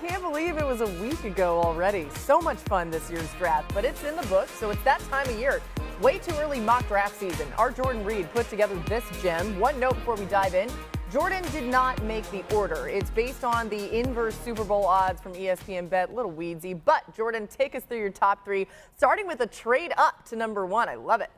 can't believe it was a week ago already. So much fun this year's draft, but it's in the books, so it's that time of year. Way too early mock draft season. Our Jordan Reed put together this gem. One note before we dive in. Jordan did not make the order. It's based on the inverse Super Bowl odds from ESPN Bet. A little weedsy, but Jordan, take us through your top three, starting with a trade up to number one. I love it.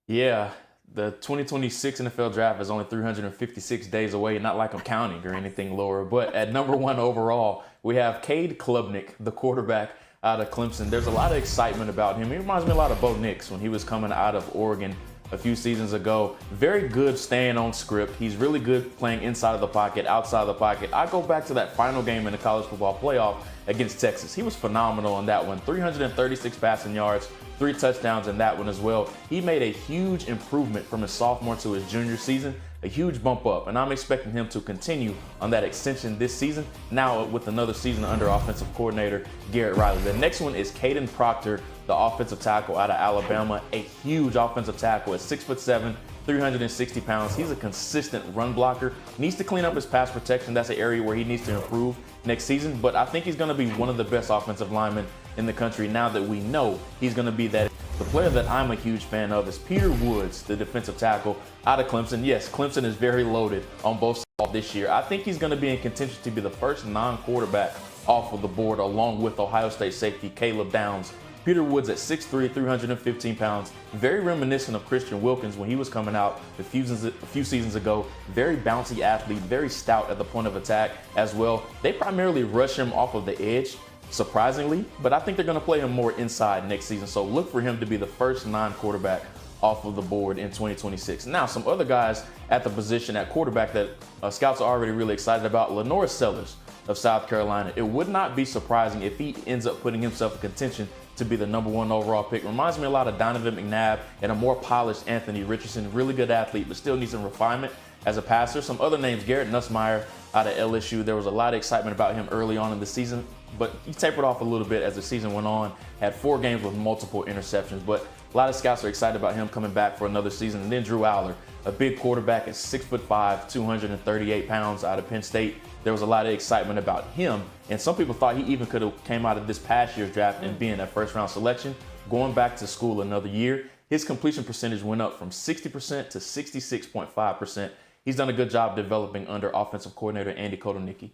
Yeah, the 2026 NFL draft is only 356 days away, not like I'm counting or anything, Laura. But at number one overall, we have Cade Klubnik, the quarterback out of Clemson. There's a lot of excitement about him. He reminds me a lot of Bo Nix when he was coming out of Oregon a few seasons ago. Very good staying on script. He's really good playing inside of the pocket, outside of the pocket. I go back to that final game in the college football playoff against Texas. He was phenomenal in that one. 336 passing yards, 3 touchdowns in that one as well. He made a huge improvement from his sophomore to his junior season, a huge bump up, and I'm expecting him to continue on that extension this season, now with another season under offensive coordinator Garrett Riley. The next one is Caden Proctor, the offensive tackle out of Alabama, a huge offensive tackle at 6'7", 360 pounds. He's a consistent run blocker. Needs to clean up his pass protection. That's an area where he needs to improve next season, but I think he's going to be one of the best offensive linemen in the country now that we know he's going to be that. The player that I'm a huge fan of is Peter Woods, the defensive tackle out of Clemson. Yes, Clemson is very loaded on both sides this year. I think he's going to be in contention to be the first non-quarterback off of the board, along with Ohio State safety Caleb Downs. Peter Woods at 6'3", 315 pounds, very reminiscent of Christian Wilkins when he was coming out a few seasons ago. Very bouncy athlete, very stout at the point of attack as well. They primarily rush him off of the edge, surprisingly, but I think they're going to play him more inside next season. So look for him to be the first non-quarterback off of the board in 2026. Now, some other guys at the position at quarterback that scouts are already really excited about. Lenore Sellers of South Carolina. It would not be surprising if he ends up putting himself in contention to be the number one overall pick. Reminds me a lot of Donovan McNabb and a more polished Anthony Richardson. Really good athlete, but still needs some refinement as a passer. Some other names, Garrett Nussmeier out of LSU. There was a lot of excitement about him early on in the season, but he tapered off a little bit as the season went on. Had 4 games with multiple interceptions, but a lot of scouts are excited about him coming back for another season. And then Drew Aller, a big quarterback at 6'5", 238 pounds out of Penn State. There was a lot of excitement about him, and some people thought he even could have came out of this past year's draft and being that first-round selection. Going back to school another year, his completion percentage went up from 60% to 66.5%. He's done a good job developing under offensive coordinator Andy Kotelnicki.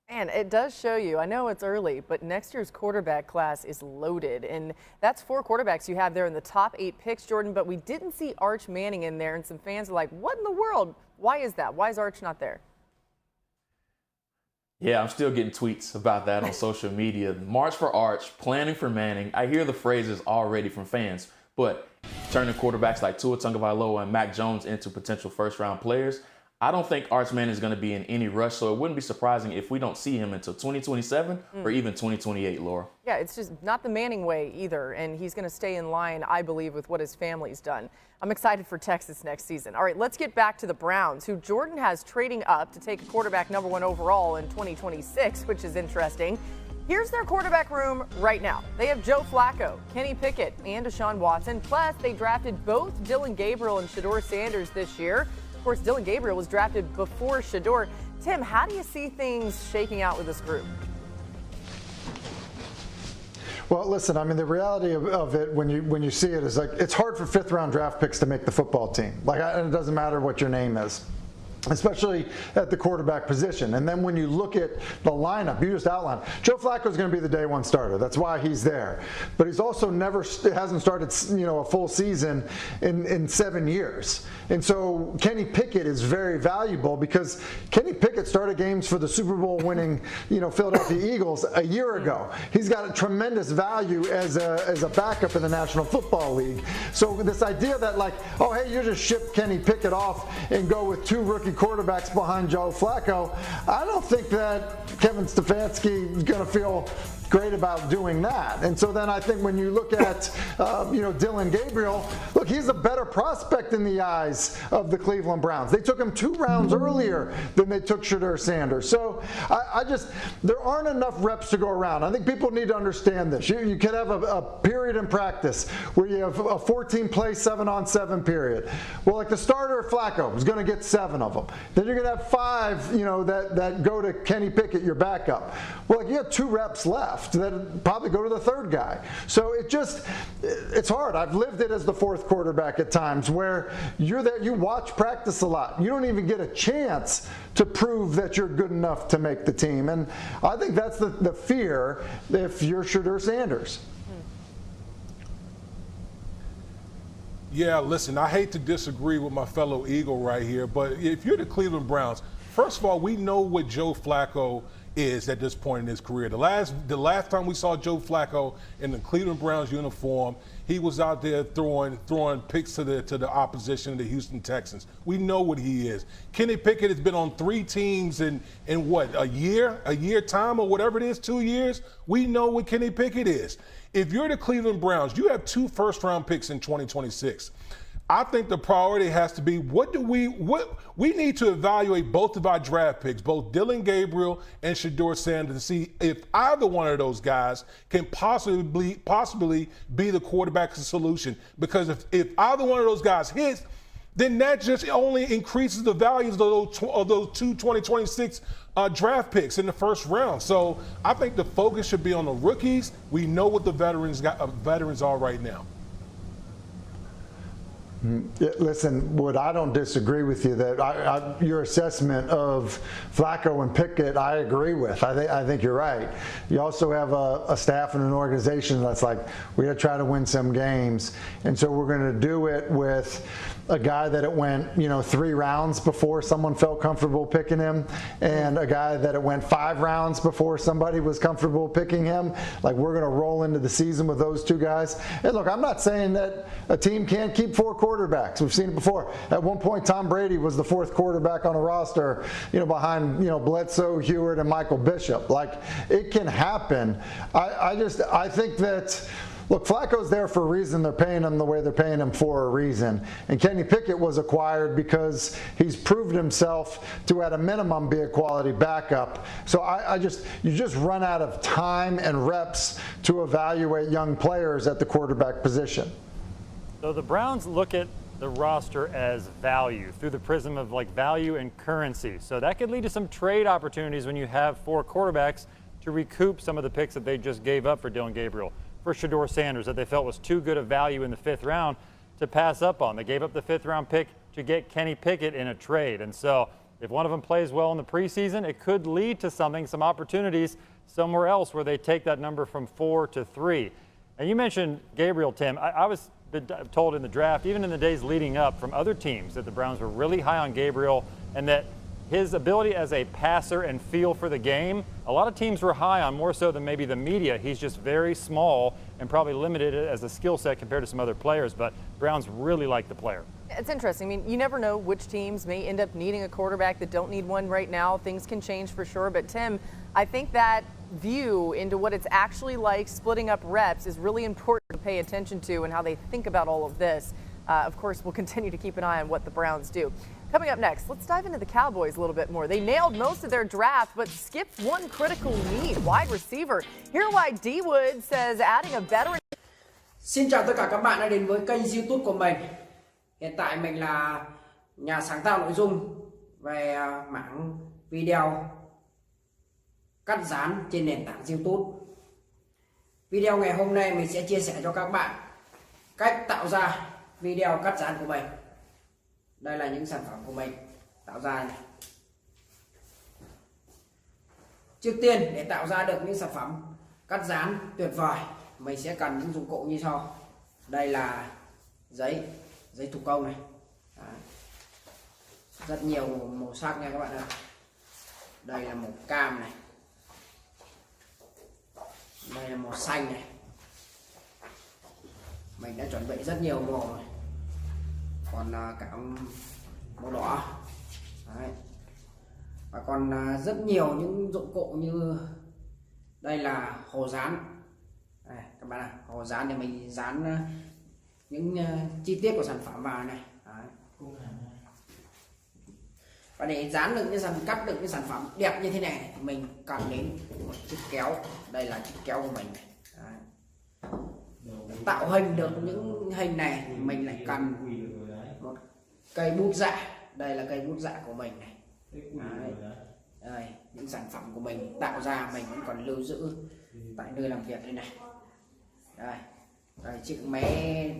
And it does show you, I know it's early, but next year's quarterback class is loaded. And that's 4 quarterbacks you have there in the top 8 picks, Jordan. But we didn't see Arch Manning in there, and some fans are like, what in the world? Why is that? Why is Arch not there? Yeah, I'm still getting tweets about that on social media. March for Arch, planning for Manning. I hear the phrases already from fans, but turning quarterbacks like Tua Tagovailoa and Mac Jones into potential first-round players, I don't think Arch Manning is going to be in any rush, so it wouldn't be surprising if we don't see him until 2027 or even 2028, Laura. Yeah, it's just not the Manning way either, and he's going to stay in line, I believe, with what his family's done. I'm excited for Texas next season. All right, let's get back to the Browns, who Jordan has trading up to take a quarterback number 1 overall in 2026, which is interesting. Here's their quarterback room right now. They have Joe Flacco, Kenny Pickett, and Deshaun Watson. Plus, they drafted both Dillon Gabriel and Shedeur Sanders this year. Of course, Dillon Gabriel was drafted before Shedeur. Tim, how do you see things shaking out with this group? Well, listen, I mean, the reality of it when you see it is like it's hard for 5th-round draft picks to make the football team. Like, it doesn't matter what your name is, especially at the quarterback position. And then when you look at the lineup, you just outlined, Joe Flacco is going to be the day 1 starter. That's why he's there. But he's also hasn't started, a full season in 7 years. And so Kenny Pickett is very valuable because Kenny Pickett started games for the Super Bowl winning, Philadelphia Eagles a year ago. He's got a tremendous value as a backup in the National Football League. So this idea that like, oh, hey, you just ship Kenny Pickett off and go with 2 rookie quarterbacks behind Joe Flacco, I don't think that Kevin Stefanski is going to feel great about doing that. And so then I think when you look at, Dillon Gabriel, look, he's a better prospect in the eyes of the Cleveland Browns. They took him 2 rounds earlier than they took Shedeur Sanders. So there aren't enough reps to go around. I think people need to understand this. You could have a period in practice where you have a 14-play 7-on-7 period. Well, like the starter Flacco is going to get 7 of them. Then you're going to have 5, that go to Kenny Pickett, your backup. Well, you have 2 reps left that probably go to the 3rd guy. So it's hard. I've lived it as the 4th quarterback at times where you're there, you watch practice a lot. You don't even get a chance to prove that you're good enough to make the team. And I think that's the fear if you're Shedeur Sanders. Yeah, listen, I hate to disagree with my fellow Eagle right here, but if you're the Cleveland Browns, first of all, we know what Joe Flacco is at this point in his career. The last time we saw Joe Flacco in the Cleveland Browns uniform, he was out there throwing picks to the opposition, the Houston Texans. We know what he is. Kenny Pickett has been on 3 teams in what, a year time or whatever it is, 2 years. We know what Kenny Pickett is. If you're the Cleveland Browns, you have 2 first-round picks in 2026. I think the priority has to be what we need to evaluate both of our draft picks, both Dillon Gabriel and Shedeur Sanders, to see if either one of those guys can possibly be the quarterback solution. Because if either one of those guys hits, then that just only increases the values of those 2 2026 draft picks in the first round. So I think the focus should be on the rookies. We know what the veterans are right now. Listen, I don't disagree with you that your assessment of Flacco and Pickett, I agree with. I think you're right. You also have a staff and an organization that's like, we got to try to win some games, and so we're going to do it with a guy that it went 3 rounds before someone felt comfortable picking him, and a guy that it went 5 rounds before somebody was comfortable picking him. Like, we're going to roll into the season with those 2 guys. And look, I'm not saying that a team can't keep 4 quarterbacks. We've seen it before. At one point, Tom Brady was the 4th quarterback on a roster, behind Bledsoe, Hewitt, and Michael Bishop. Like, it can happen. I think that. Look, Flacco's there for a reason. They're paying him the way they're paying him for a reason. And Kenny Pickett was acquired because he's proved himself to, at a minimum, be a quality backup. So you just run out of time and reps to evaluate young players at the quarterback position. So the Browns look at the roster as value through the prism of value and currency. So that could lead to some trade opportunities when you have 4 quarterbacks to recoup some of the picks that they just gave up for Dillon Gabriel, for Shedeur Sanders, that they felt was too good of value in the 5th round to pass up on. They gave up the 5th round pick to get Kenny Pickett in a trade. And so if one of them plays well in the preseason, it could lead to some opportunities somewhere else where they take that number from 4 to 3. And you mentioned Gabriel, Tim. I was told in the draft, even in the days leading up, from other teams that the Browns were really high on Gabriel, and that his ability as a passer and feel for the game, a lot of teams were high on, more so than maybe the media. He's just very small and probably limited as a skill set compared to some other players, but Browns really like the player. It's interesting. I mean, you never know which teams may end up needing a quarterback that don't need one right now. Things can change for sure. But, Tim, I think that view into what it's actually like splitting up reps is really important to pay attention to and how they think about all of this. Of course, we'll continue to keep an eye on what the Browns do. Coming up next, let's dive into the Cowboys a little bit more. They nailed most of their draft, but skipped one critical need, wide receiver. Hear why D. Wood says adding a veteran. Xin chào tất cả các bạn đã đến với kênh YouTube của mình. Hiện tại mình là nhà sáng tạo nội dung về mảng video cắt dán trên nền tảng YouTube. Video ngày hôm nay mình sẽ chia sẻ cho các bạn cách tạo ra video cắt dán của mình. Đây là những sản phẩm của mình tạo ra này. Trước tiên, để tạo ra được những sản phẩm cắt dán tuyệt vời, mình sẽ cần những dụng cụ như sau. Đây là giấy thủ công này. Đấy. Rất nhiều màu sắc nha các bạn ơi. Đây là màu cam này. Đây là màu xanh này. Mình đã chuẩn bị rất nhiều màu rồi. Còn cả màu đỏ. Đấy. Và còn rất nhiều những dụng cụ như đây là hồ dán. Đây, các bạn ạ, hồ dán để mình dán những chi tiết của sản phẩm vào này. Đấy. Và để dán được cắt được cái sản phẩm đẹp như thế này thì mình cần đến một chiếc kéo. Đây là chiếc kéo của mình này. Đấy. Để tạo hình được những hình này thì mình lại cần một cây bút dạ đây là cây bút dạ của mình này. Đấy. Đây, những sản phẩm của mình tạo ra mình vẫn còn lưu giữ tại nơi làm việc đây này. Đây, chiếc máy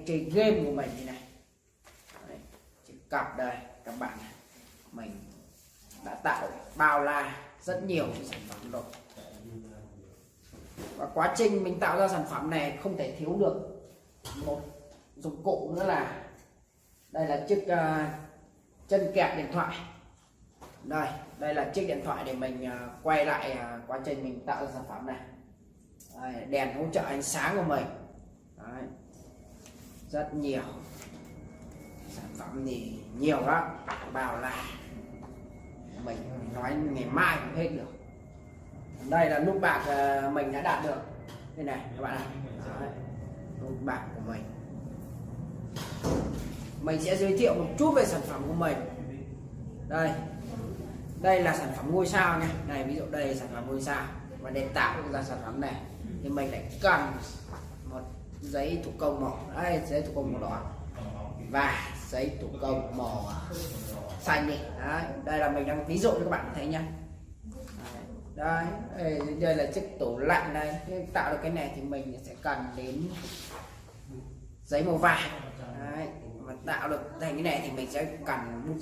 chơi game của mình đây này. Đấy, chiếc cặp đây các bạn này. Mình đã tạo bao la rất nhiều sản phẩm rồi. Và quá trình mình tạo ra sản phẩm này không thể thiếu được một dụng cụ nữa là đây là chiếc chân kẹp điện thoại. Đây là chiếc điện thoại để mình quay lại quá trình mình tạo ra sản phẩm này. Đây, đèn hỗ trợ ánh sáng của mình. Đấy. Rất nhiều sản phẩm thì nhiều lắm, bao la mình nói ngày mai cũng hết được. Đây là nút bạc mình đã đạt được đây này các bạn ạ. Nút bạc của mình sẽ giới thiệu một chút về sản phẩm của mình. Đây là sản phẩm ngôi sao nha. Này, ví dụ đây là sản phẩm ngôi sao, và để tạo ra sản phẩm này thì mình lại cần một giấy thủ công màu, đây giấy thủ công màu đỏ và giấy thủ công màu xanh đi. Đấy, đây là mình đang ví dụ cho các bạn thấy nhá. Đây là chiếc tủ lạnh đây. Tạo được cái này thì mình sẽ cần đến giấy màu vàng. Đấy, mà tạo được thành cái này thì mình sẽ cần bút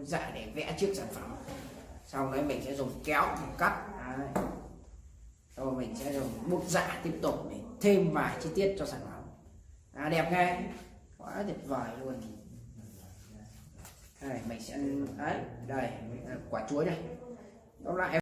dạ để vẽ trước sản phẩm. Sau đấy mình sẽ dùng kéo để cắt. Đấy. Rồi mình sẽ dùng bút dạ tiếp tục để thêm vài chi tiết cho sản phẩm. Đẹp ngay, quá tuyệt vời luôn. Đây mình sẽ đấy, đây quả chuối đây. Đó lại